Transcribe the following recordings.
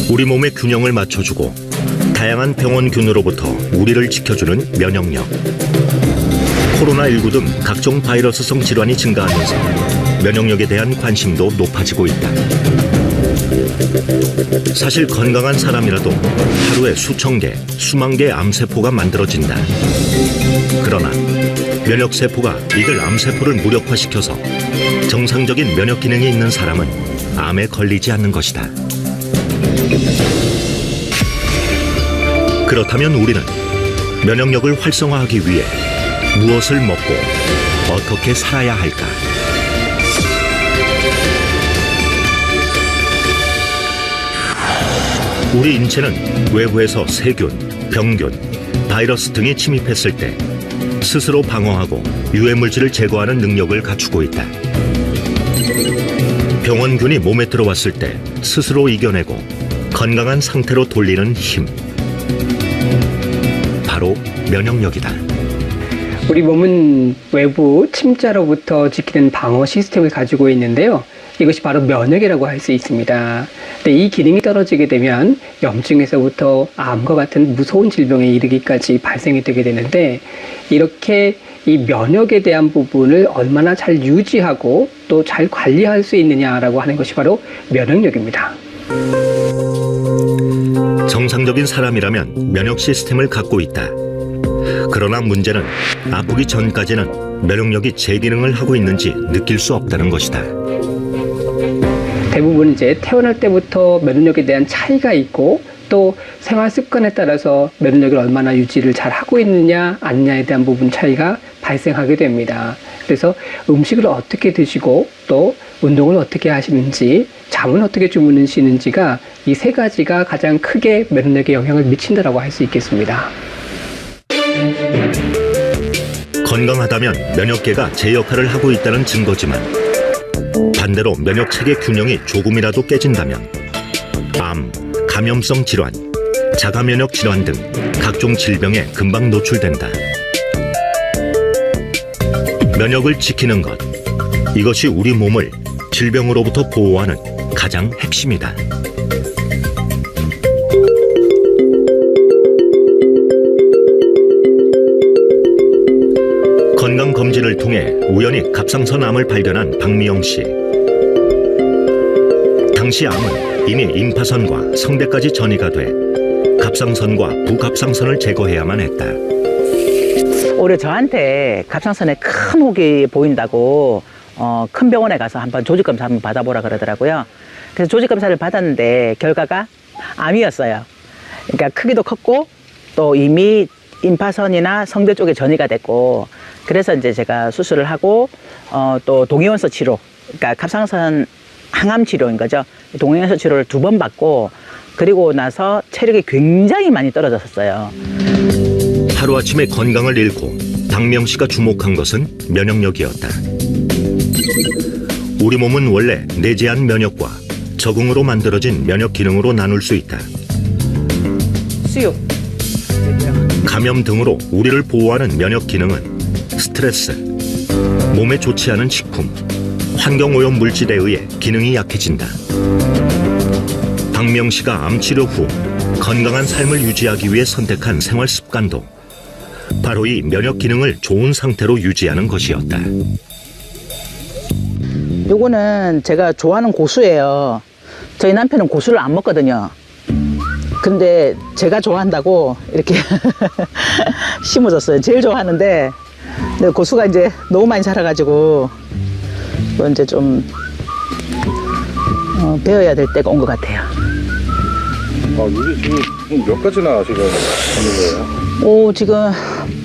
우리 몸의 균형을 맞춰주고 다양한 병원균으로부터 우리를 지켜주는 면역력. 코로나19 등 각종 바이러스성 질환이 증가하면서 면역력에 대한 관심도 높아지고 있다. 사실 건강한 사람이라도 하루에 수천 개, 수만 개의 암세포가 만들어진다. 그러나 면역세포가 이들 암세포를 무력화시켜서 정상적인 면역 기능이 있는 사람은 암에 걸리지 않는 것이다. 그렇다면 우리는 면역력을 활성화하기 위해 무엇을 먹고 어떻게 살아야 할까? 우리 인체는 외부에서 세균, 병균, 바이러스 등이 침입했을 때 스스로 방어하고 유해물질을 제거하는 능력을 갖추고 있다. 병원균이 몸에 들어왔을 때 스스로 이겨내고 건강한 상태로 돌리는 힘. 바로 면역력이다. 우리 몸은 외부 침자로부터 지키는 방어 시스템을 가지고 있는데요. 이것이 바로 면역이라고 할 수 있습니다. 근데 이 기능이 떨어지게 되면 염증에서부터 암과 같은 무서운 질병에 이르기까지 발생이 되게 되는데, 이렇게 이 면역에 대한 부분을 얼마나 잘 유지하고 또 잘 관리할 수 있느냐라고 하는 것이 바로 면역력입니다. 정상적인 사람이라면 면역 시스템을 갖고 있다. 그러나 문제는 아프기 전까지는 면역력이 제 기능을 하고 있는지 느낄 수 없다는 것이다. 대부분 이제 태어날 때부터 면역력에 대한 차이가 있고, 또 생활 습관에 따라서 면역력을 얼마나 유지를 잘 하고 있느냐 아니냐에 대한 부분 차이가 발생하게 됩니다. 그래서 음식을 어떻게 드시고 또 운동을 어떻게 하시는지, 잠은 어떻게 주무시는지가 이 세 가지가 가장 크게 면역력에 영향을 미친다라고 할 수 있겠습니다. 건강하다면 면역계가 제 역할을 하고 있다는 증거지만, 반대로 면역체계 균형이 조금이라도 깨진다면 암, 감염성 질환, 자가면역 질환 등 각종 질병에 금방 노출된다. 면역을 지키는 것, 이것이 우리 몸을 질병으로부터 보호하는 가장 핵심이다. 건강검진을 통해 우연히 갑상선암을 발견한 박미영 씨. 당시 암은 이미 임파선과 성대까지 전이가 돼 갑상선과 부갑상선을 제거해야만 했다. 올해 저한테 갑상선에 큰 혹이 보인다고 큰 병원에 가서 한번 조직검사 한번 받아보라 그러더라고요. 그래서 조직검사를 받았는데 결과가 암이었어요. 그러니까 크기도 컸고 또 이미 임파선이나 성대 쪽에 전이가 됐고, 그래서 이제 제가 수술을 하고 또 동위원소 치료, 그러니까 갑상선 항암 치료인 거죠. 동위원소 치료를 2번 받고, 그리고 나서 체력이 굉장히 많이 떨어졌었어요. 하루아침에 건강을 잃고 박명 씨가 주목한 것은 면역력이었다. 우리 몸은 원래 내재한 면역과 적응으로 만들어진 면역 기능으로 나눌 수 있다. 수육. 감염 등으로 우리를 보호하는 면역 기능은 스트레스, 몸에 좋지 않은 식품, 환경오염 물질에 의해 기능이 약해진다. 박명 씨가 암 치료 후 건강한 삶을 유지하기 위해 선택한 생활 습관도 바로 이 면역 기능을 좋은 상태로 유지하는 것이었다. 요거는 제가 좋아하는 고수예요. 저희 남편은 고수를 안 먹거든요. 근데 제가 좋아한다고 이렇게 심어줬어요. 제일 좋아하는데, 근데 고수가 이제 너무 많이 자라가지고 이거 이제 좀 배워야 될 때가 온 것 같아요. 이게 지금 몇 가지나 지금 있는 거예요? 지금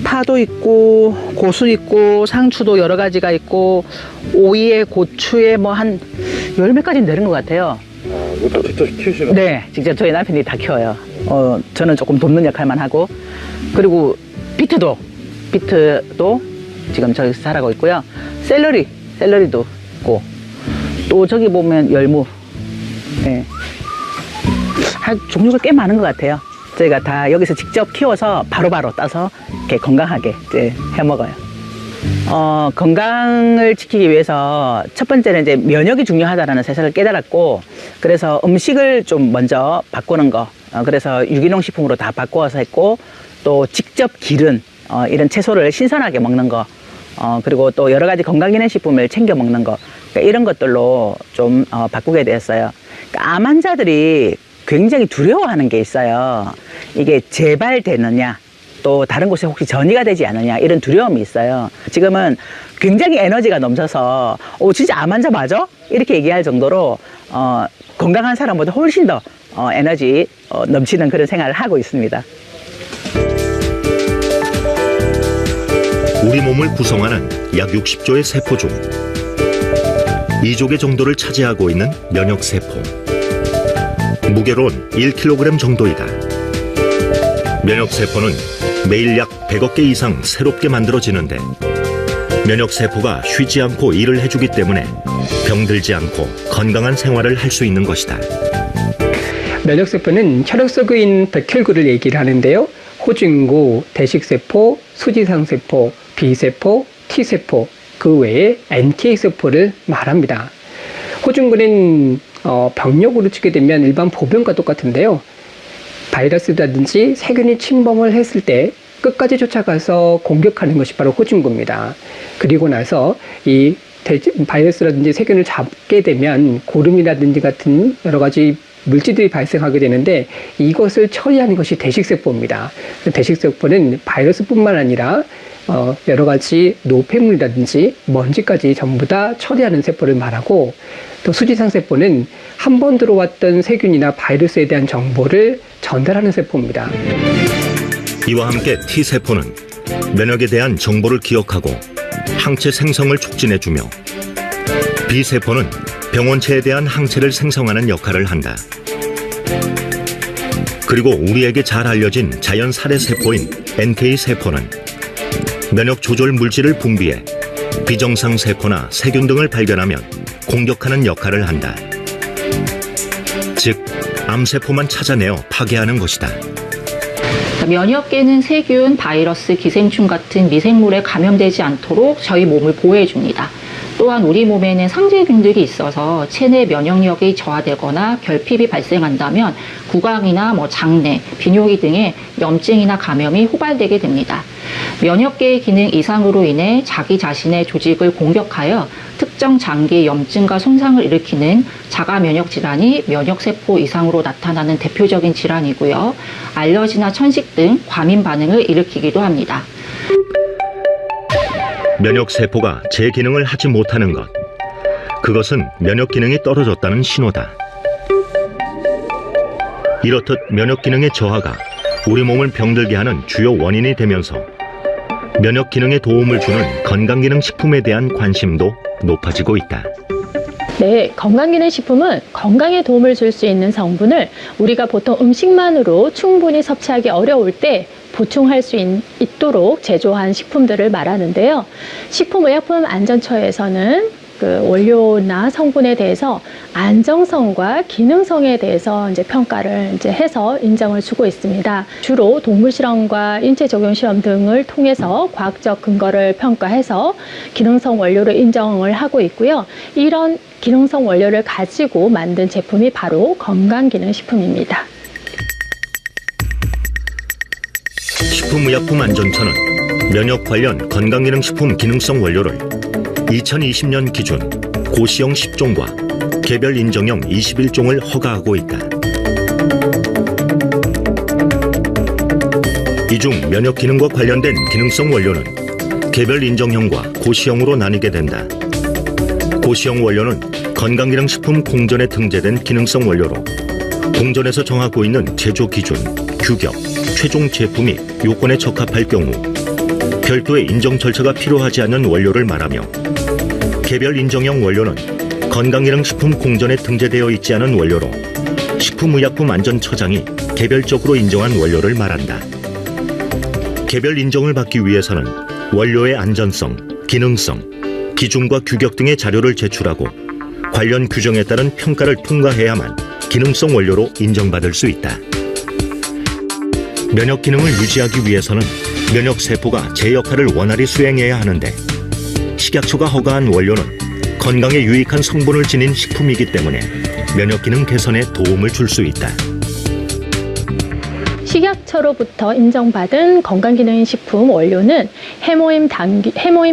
파도 있고 고수 있고 상추도 여러 가지가 있고 오이에 고추에 뭐 한 10몇 가지는 되는 것 같아요. 이거 다 직접 키우시는? 네, 직접 저희 남편이 다 키워요. 저는 조금 돕는 역할만 하고, 그리고 비트도 지금 저기서 자라고 있고요. 샐러리도 있고, 또 저기 보면 열무, 네. 종류가 꽤 많은 것 같아요. 저희가 다 여기서 직접 키워서 바로바로 따서 이렇게 건강하게 이제 해 먹어요. 건강을 지키기 위해서 첫 번째는 이제 면역이 중요하다라는 사실을 깨달았고, 그래서 음식을 좀 먼저 바꾸는 거, 그래서 유기농 식품으로 다 바꾸어서 했고, 또 직접 기른 이런 채소를 신선하게 먹는 거, 그리고 또 여러 가지 건강기능식품을 챙겨 먹는 거, 그러니까 이런 것들로 좀 바꾸게 되었어요. 그러니까 암 환자들이 굉장히 두려워하는 게 있어요. 이게 재발되느냐, 또 다른 곳에 혹시 전이가 되지 않느냐, 이런 두려움이 있어요. 지금은 굉장히 에너지가 넘쳐서 진짜 암 환자 맞아? 이렇게 얘기할 정도로 건강한 사람보다 훨씬 더 에너지 넘치는 그런 생활을 하고 있습니다. 우리 몸을 구성하는 약 60조의 세포 중 2조개 정도를 차지하고 있는 면역세포. 무게로는 1kg 정도이다. 면역세포는 매일 약 100억 개 이상 새롭게 만들어지는데, 면역세포가 쉬지 않고 일을 해주기 때문에 병들지 않고 건강한 생활을 할 수 있는 것이다. 면역세포는 혈액 속에 있는 백혈구를 얘기를 하는데요. 호중구, 대식세포, 수지상세포, B세포, T세포, 그 외에 NK세포를 말합니다. 호중구는 병력으로 치게 되면 일반 보병과 똑같은데요. 바이러스라든지 세균이 침범을 했을 때 끝까지 쫓아가서 공격하는 것이 바로 호중구입니다. 그리고 나서 이 바이러스라든지 세균을 잡게 되면 고름이라든지 같은 여러 가지 물질들이 발생하게 되는데, 이것을 처리하는 것이 대식세포입니다. 대식세포는 바이러스뿐만 아니라 여러 가지 노폐물이라든지 먼지까지 전부 다 처리하는 세포를 말하고, 또 수지상세포는 한 번 들어왔던 세균이나 바이러스에 대한 정보를 전달하는 세포입니다. 이와 함께 T세포는 면역에 대한 정보를 기억하고 항체 생성을 촉진해주며, B세포는 병원체에 대한 항체를 생성하는 역할을 한다. 그리고 우리에게 잘 알려진 자연 살해세포인 NK세포는 면역 조절 물질을 분비해 비정상 세포나 세균 등을 발견하면 공격하는 역할을 한다. 즉, 암세포만 찾아내어 파괴하는 것이다. 면역계는 세균, 바이러스, 기생충 같은 미생물에 감염되지 않도록 저희 몸을 보호해줍니다. 또한 우리 몸에는 상재균들이 있어서 체내 면역력이 저하되거나 결핍이 발생한다면 구강이나 장내, 비뇨기 등의 염증이나 감염이 호발되게 됩니다. 면역계의 기능 이상으로 인해 자기 자신의 조직을 공격하여 특정 장기의 염증과 손상을 일으키는 자가 면역 질환이 면역세포 이상으로 나타나는 대표적인 질환이고요. 알러지나 천식 등 과민 반응을 일으키기도 합니다. 면역세포가 제 기능을 하지 못하는 것, 그것은 면역 기능이 떨어졌다는 신호다. 이렇듯 면역 기능의 저하가 우리 몸을 병들게 하는 주요 원인이 되면서 면역 기능에 도움을 주는 건강기능식품에 대한 관심도 높아지고 있다. 네, 건강기능식품은 건강에 도움을 줄 수 있는 성분을 우리가 보통 음식만으로 충분히 섭취하기 어려울 때 보충할 수 있도록 제조한 식품들을 말하는데요. 식품의약품안전처에서는 그 원료나 성분에 대해서 안정성과 기능성에 대해서 평가를 해서 인정을 주고 있습니다. 주로 동물 실험과 인체 적용 실험 등을 통해서 과학적 근거를 평가해서 기능성 원료를 인정을 하고 있고요. 이런 기능성 원료를 가지고 만든 제품이 바로 건강기능식품입니다. 식품의약품안전처는 면역 관련 건강기능식품 기능성 원료를 2020년 기준 고시형 10종과 개별 인정형 21종을 허가하고 있다. 이 중 면역 기능과 관련된 기능성 원료는 개별 인정형과 고시형으로 나뉘게 된다. 고시형 원료는 건강기능식품 공전에 등재된 기능성 원료로 공전에서 정하고 있는 제조 기준, 규격, 최종 제품이 요건에 적합할 경우 별도의 인정 절차가 필요하지 않는 원료를 말하며, 개별 인정형 원료는 건강기능식품 공전에 등재되어 있지 않은 원료로 식품의약품안전처장이 개별적으로 인정한 원료를 말한다. 개별 인정을 받기 위해서는 원료의 안전성, 기능성, 기준과 규격 등의 자료를 제출하고 관련 규정에 따른 평가를 통과해야만 기능성 원료로 인정받을 수 있다. 면역 기능을 유지하기 위해서는 면역세포가 제 역할을 원활히 수행해야 하는데, 식약처가 허가한 원료는 건강에 유익한 성분을 지닌 식품이기 때문에 면역 기능 개선에 도움을 줄 수 있다. 식약처로부터 인정받은 건강기능식품 원료는 해모임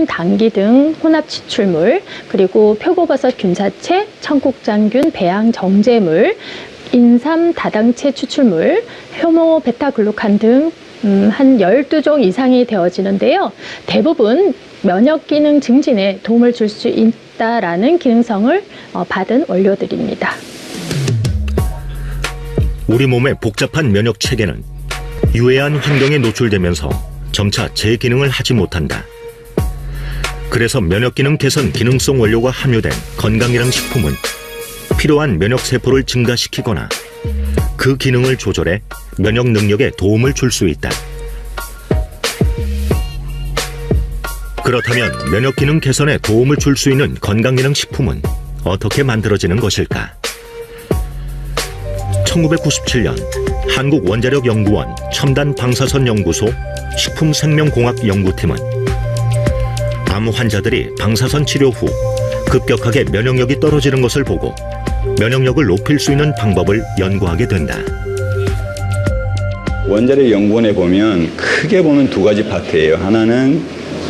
당기 등 혼합 추출물, 그리고 표고버섯 균사체, 청국장균 배양 정제물, 인삼 다당체 추출물, 효모 베타글루칸 등 한 12종 이상이 되어지는데요. 대부분 면역 기능 증진에 도움을 줄 수 있다라는 기능성을 받은 원료들입니다. 우리 몸의 복잡한 면역 체계는 유해한 환경에 노출되면서 점차 제 기능을 하지 못한다. 그래서 면역 기능 개선 기능성 원료가 함유된 건강기능 식품은 필요한 면역 세포를 증가시키거나 그 기능을 조절해 면역 능력에 도움을 줄 수 있다. 그렇다면 면역 기능 개선에 도움을 줄 수 있는 건강기능 식품은 어떻게 만들어지는 것일까? 1997년 한국원자력연구원 첨단방사선연구소 식품생명공학연구팀은 암 환자들이 방사선 치료 후 급격하게 면역력이 떨어지는 것을 보고 면역력을 높일 수 있는 방법을 연구하게 된다. 원자력 연구원에 보면 크게 보면 두 가지 파트예요. 하나는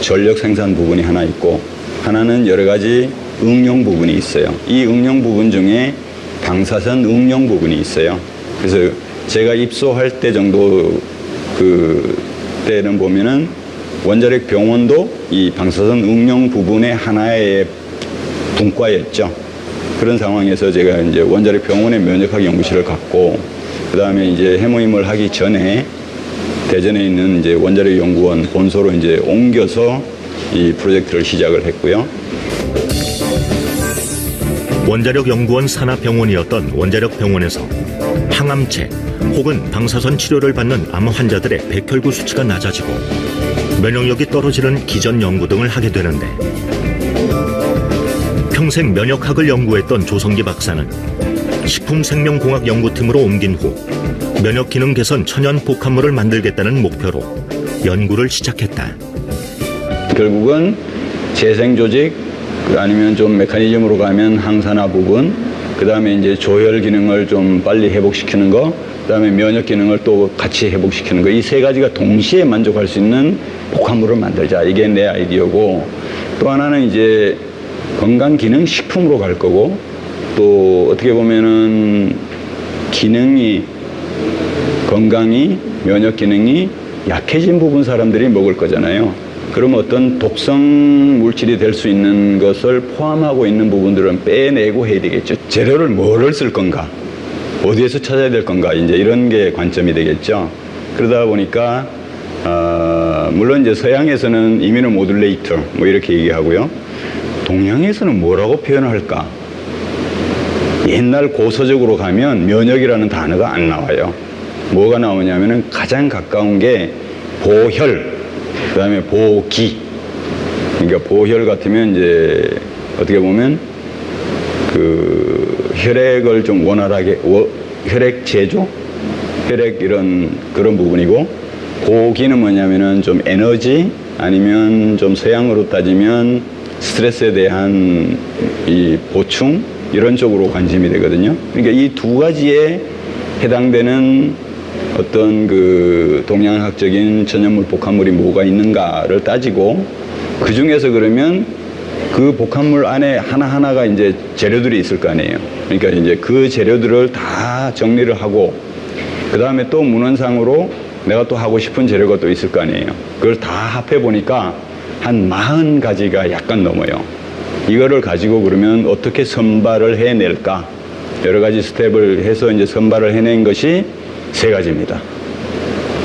전력 생산 부분이 하나 있고, 하나는 여러 가지 응용 부분이 있어요. 이 응용 부분 중에 방사선 응용 부분이 있어요. 그래서 제가 입소할 때 정도 때는 보면은 원자력 병원도 이 방사선 응용 부분의 하나의 분과였죠. 그런 상황에서 제가 이제 원자력 병원의 면역학 연구실을 갖고, 그 다음에 이제 해모임을 하기 전에 대전에 있는 이제 원자력 연구원 본소로 이제 옮겨서 이 프로젝트를 시작을 했고요. 원자력 연구원 산하병원이었던 원자력 병원에서 항암체 혹은 방사선 치료를 받는 암 환자들의 백혈구 수치가 낮아지고 면역력이 떨어지는 기전 연구 등을 하게 되는데, 평생 면역학을 연구했던 조성기 박사는 식품생명공학 연구팀으로 옮긴 후 면역 기능 개선 천연 복합물을 만들겠다는 목표로 연구를 시작했다. 결국은 재생조직, 아니면 좀 메커니즘으로 가면 항산화 부분, 그 다음에 이제 조혈 기능을 좀 빨리 회복시키는 거, 그 다음에 면역 기능을 또 같이 회복시키는 거, 이 세 가지가 동시에 만족할 수 있는 복합물을 만들자. 이게 내 아이디어고, 또 하나는 이제 건강기능식품으로 갈 거고, 또 어떻게 보면은 기능이, 건강이, 면역 기능이 약해진 부분 사람들이 먹을 거잖아요. 그러면 어떤 독성 물질이 될 수 있는 것을 포함하고 있는 부분들은 빼내고 해야 되겠죠. 재료를 뭐를 쓸 건가? 어디에서 찾아야 될 건가? 이제 이런 게 관점이 되겠죠. 그러다 보니까, 물론 이제 서양에서는 이뮤노모듈레이터 뭐 이렇게 얘기하고요. 동양에서는 뭐라고 표현할까? 옛날 고서적으로 가면 면역이라는 단어가 안 나와요. 뭐가 나오냐면은 가장 가까운 게 보혈, 그 다음에 보기. 그러니까 보혈 같으면 이제 어떻게 보면 그 혈액을 좀 원활하게, 혈액 제조? 혈액 그런 부분이고, 보기는 뭐냐면은 좀 에너지, 아니면 좀 서양으로 따지면 스트레스에 대한 이 보충, 이런 쪽으로 관심이 되거든요. 그러니까 이 두 가지에 해당되는 어떤 그 동양학적인 천연물 복합물이 뭐가 있는가를 따지고, 그 중에서 그러면 그 복합물 안에 하나하나가 이제 재료들이 있을 거 아니에요. 그러니까 이제 그 재료들을 다 정리를 하고, 그 다음에 또 문헌상으로 내가 또 하고 싶은 재료가 또 있을 거 아니에요. 그걸 다 합해 보니까 한 40가지가 약간 넘어요. 이거를 가지고 그러면 어떻게 선발을 해낼까? 여러 가지 스텝을 해서 이제 선발을 해낸 것이 3가지입니다.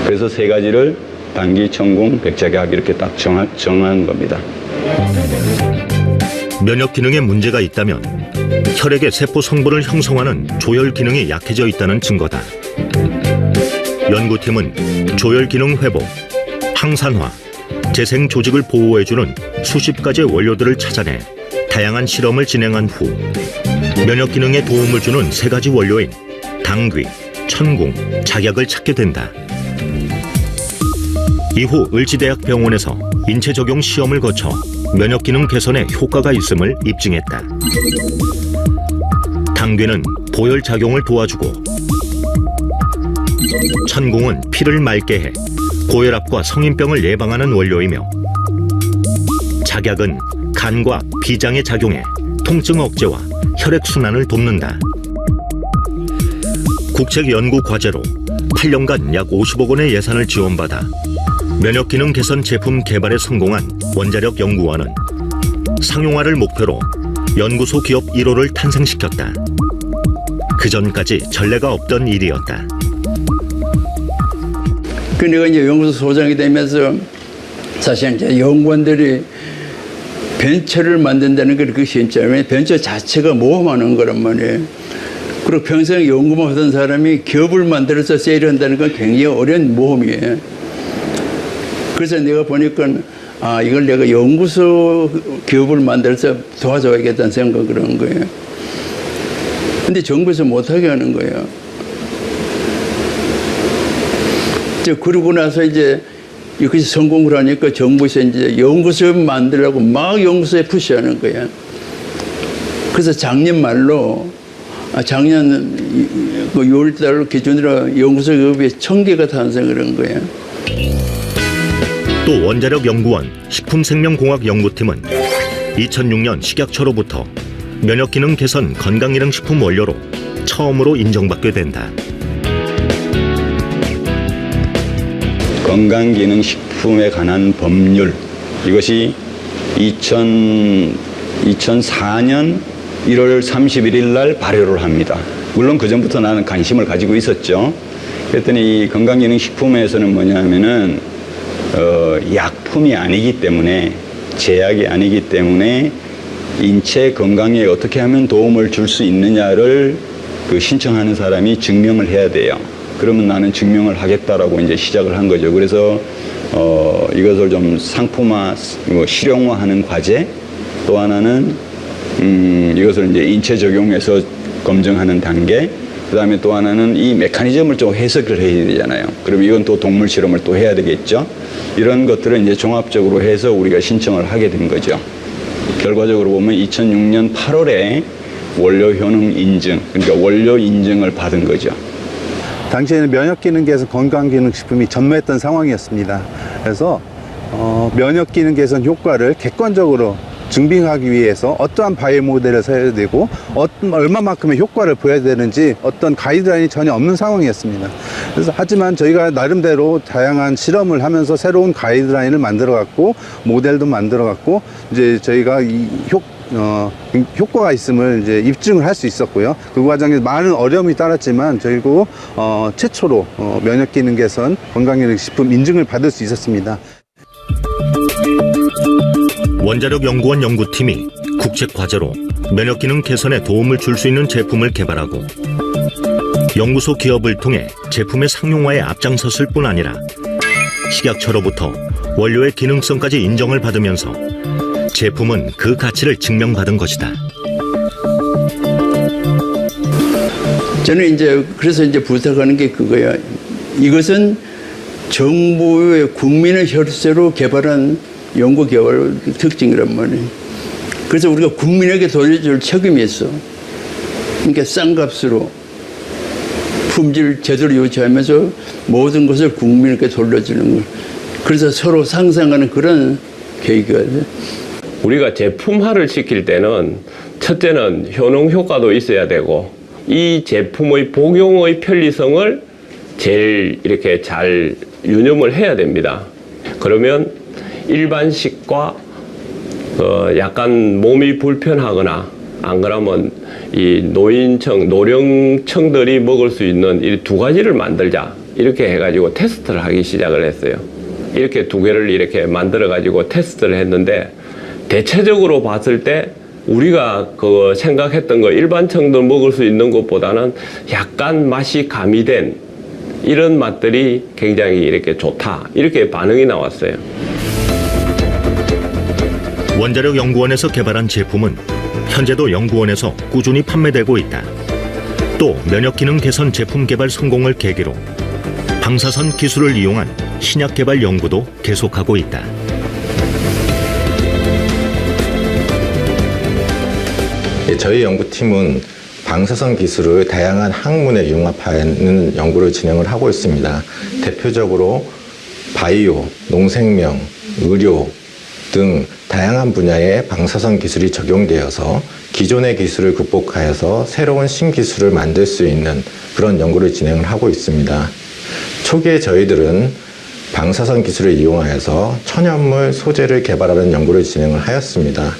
그래서 3가지를 단기, 천궁, 백작약 이렇게 딱 정한 겁니다. 면역 기능에 문제가 있다면 혈액의 세포 성분을 형성하는 조혈 기능이 약해져 있다는 증거다. 연구팀은 조혈 기능 회복, 항산화, 재생 조직을 보호해주는 수십 가지의 원료들을 찾아내 다양한 실험을 진행한 후 면역 기능에 도움을 주는 3가지 원료인 당귀, 천궁, 작약을 찾게 된다. 이후 을지대학병원에서 인체 적용 시험을 거쳐 면역 기능 개선에 효과가 있음을 입증했다. 당귀는 보혈 작용을 도와주고 천공은 피를 맑게 해 고혈압과 성인병을 예방하는 원료이며 작약은 간과 비장에 작용해 통증 억제와 혈액순환을 돕는다. 국책연구 과제로 8년간 약 50억 원의 예산을 지원받아 면역기능 개선 제품 개발에 성공한 원자력 연구원은 상용화를 목표로 연구소 기업 1호를 탄생시켰다. 그 전까지 전례가 없던 일이었다. 그 내가 이제 연구소 소장이 되면서 사실 이제 연구원들이 벤처를 만든다는 게 그렇게 쉽지 않아요. 벤처 자체가 모험하는 거란 말이에요. 그리고 평생 연구만 하던 사람이 기업을 만들어서 세일한다는 건 굉장히 어려운 모험이에요. 그래서 내가 보니까 이걸 내가 연구소 기업을 만들어서 도와줘야겠다는 생각을 한 거예요. 근데 정부에서 못하게 하는 거예요. 그러고 나서 이제 이것이 성공을 하니까 정부에서 이제 연구소 만들려고 막 연구소에 푸시하는 거야. 그래서 작년 말로, 작년 6월달 기준으로 연구소 기업이 1000개가 탄생을 한 거야. 또 원자력연구원 식품생명공학연구팀은 2006년 식약처로부터 면역기능 개선 건강기능식품 원료로 처음으로 인정받게 된다. 건강기능식품에 관한 법률, 이것이 2004년 1월 31일 날 발효를 합니다. 물론 그 전부터 나는 관심을 가지고 있었죠. 그랬더니 이 건강기능식품에서는 뭐냐면은 약품이 아니기 때문에, 제약이 아니기 때문에 인체 건강에 어떻게 하면 도움을 줄 수 있느냐를 그 신청하는 사람이 증명을 해야 돼요. 그러면 나는 증명을 하겠다라고 이제 시작을 한 거죠. 그래서 이것을 좀 상품화, 실용화하는 과제, 또 하나는 이것을 이제 인체 적용해서 검증하는 단계, 그 다음에 또 하나는 이 메커니즘을 좀 해석을 해야 되잖아요. 그럼 이건 또 동물 실험을 또 해야 되겠죠. 이런 것들을 이제 종합적으로 해서 우리가 신청을 하게 된 거죠. 결과적으로 보면 2006년 8월에 원료 효능 인증, 그러니까 원료 인증을 받은 거죠. 당시에는 면역기능 개선 건강기능식품이 전무했던 상황이었습니다. 그래서 면역기능 개선 효과를 객관적으로 증빙하기 위해서 어떠한 바이오 모델을 써야 되고 얼마만큼의 효과를 보여야 되는지 어떤 가이드라인이 전혀 없는 상황이었습니다. 그래서 하지만 저희가 나름대로 다양한 실험을 하면서 새로운 가이드라인을 만들어갔고 모델도 만들어갔고 이제 저희가 효과가 있음을 이제 입증을 할 수 있었고요. 그 과정에서 많은 어려움이 따랐지만 저희도 최초로 면역기능 개선 건강기능식품 인증을 받을 수 있었습니다. 원자력연구원 연구팀이 국책과제로 면역기능 개선에 도움을 줄 수 있는 제품을 개발하고 연구소 기업을 통해 제품의 상용화에 앞장섰을 뿐 아니라 식약처로부터 원료의 기능성까지 인정을 받으면서 제품은 그 가치를 증명받은 것이다. 저는 이제 그래서 이제 부탁하는 게 그거야. 이것은 정부의 국민의 혈세로 개발한 연구 개발 특징이란 말이에요. 그래서 우리가 국민에게 돌려줄 책임이 있어. 그러니까 싼 값으로 품질 제대로 유지하면서 모든 것을 국민에게 돌려주는 거. 그래서 서로 상생하는 그런 계기가 돼. 우리가 제품화를 시킬 때는 첫째는 효능 효과도 있어야 되고 이 제품의 복용의 편리성을 제일 이렇게 잘 유념을 해야 됩니다. 그러면 일반식과 약간 몸이 불편하거나 안 그러면 이 노령층들이 먹을 수 있는 이 두 가지를 만들자 이렇게 해가지고 테스트를 하기 시작을 했어요. 이렇게 두 개를 이렇게 만들어 가지고 테스트를 했는데 대체적으로 봤을 때 우리가 그 생각했던 거 일반층들 먹을 수 있는 것보다는 약간 맛이 가미된 이런 맛들이 굉장히 이렇게 좋다 이렇게 반응이 나왔어요. 원자력연구원에서 개발한 제품은 현재도 연구원에서 꾸준히 판매되고 있다. 또 면역기능 개선 제품 개발 성공을 계기로 방사선 기술을 이용한 신약 개발 연구도 계속하고 있다. 저희 연구팀은 방사선 기술을 다양한 학문에 융합하는 연구를 진행을 하고 있습니다. 대표적으로 바이오, 농생명, 의료 등 다양한 분야에 방사선 기술이 적용되어서 기존의 기술을 극복하여서 새로운 신기술을 만들 수 있는 그런 연구를 진행을 하고 있습니다. 초기에 저희들은 방사선 기술을 이용하여서 천연물 소재를 개발하는 연구를 진행을 하였습니다.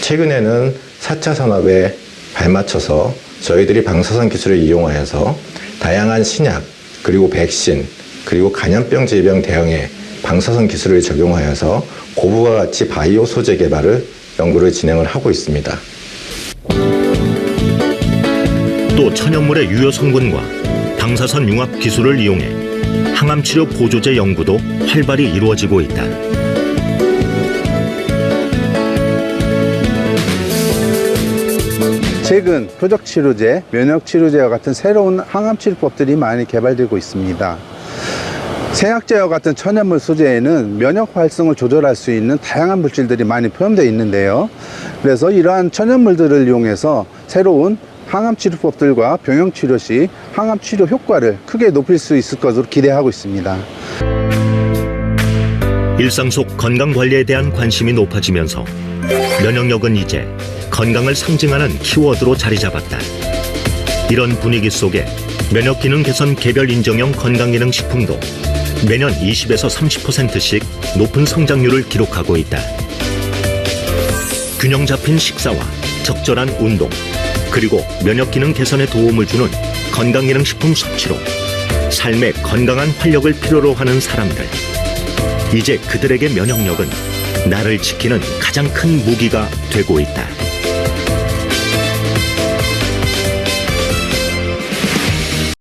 최근에는 4차 산업에 발맞춰서 저희들이 방사선 기술을 이용하여서 다양한 신약, 그리고 백신, 그리고 감염병 질병 대응에 방사선 기술을 적용하여서 고부가 가치 바이오 소재 개발을 연구를 진행을 하고 있습니다. 또 천연물의 유효 성분과 방사선 융합 기술을 이용해 항암 치료 보조제 연구도 활발히 이루어지고 있다. 최근 표적치료제, 면역치료제와 같은 새로운 항암치료법들이 많이 개발되고 있습니다. 생약제와 같은 천연물 소재에는 면역 활성을 조절할 수 있는 다양한 물질들이 많이 포함되어 있는데요. 그래서 이러한 천연물들을 이용해서 새로운 항암치료법들과 병용치료 시 항암치료 효과를 크게 높일 수 있을 것으로 기대하고 있습니다. 일상 속 건강관리에 대한 관심이 높아지면서 면역력은 이제 건강을 상징하는 키워드로 자리 잡았다. 이런 분위기 속에 면역기능 개선 개별 인정형 건강기능식품도 매년 20에서 30%씩 높은 성장률을 기록하고 있다. 균형 잡힌 식사와 적절한 운동, 그리고 면역기능 개선에 도움을 주는 건강기능식품 섭취로 삶의 건강한 활력을 필요로 하는 사람들. 이제 그들에게 면역력은 나를 지키는 가장 큰 무기가 되고 있다.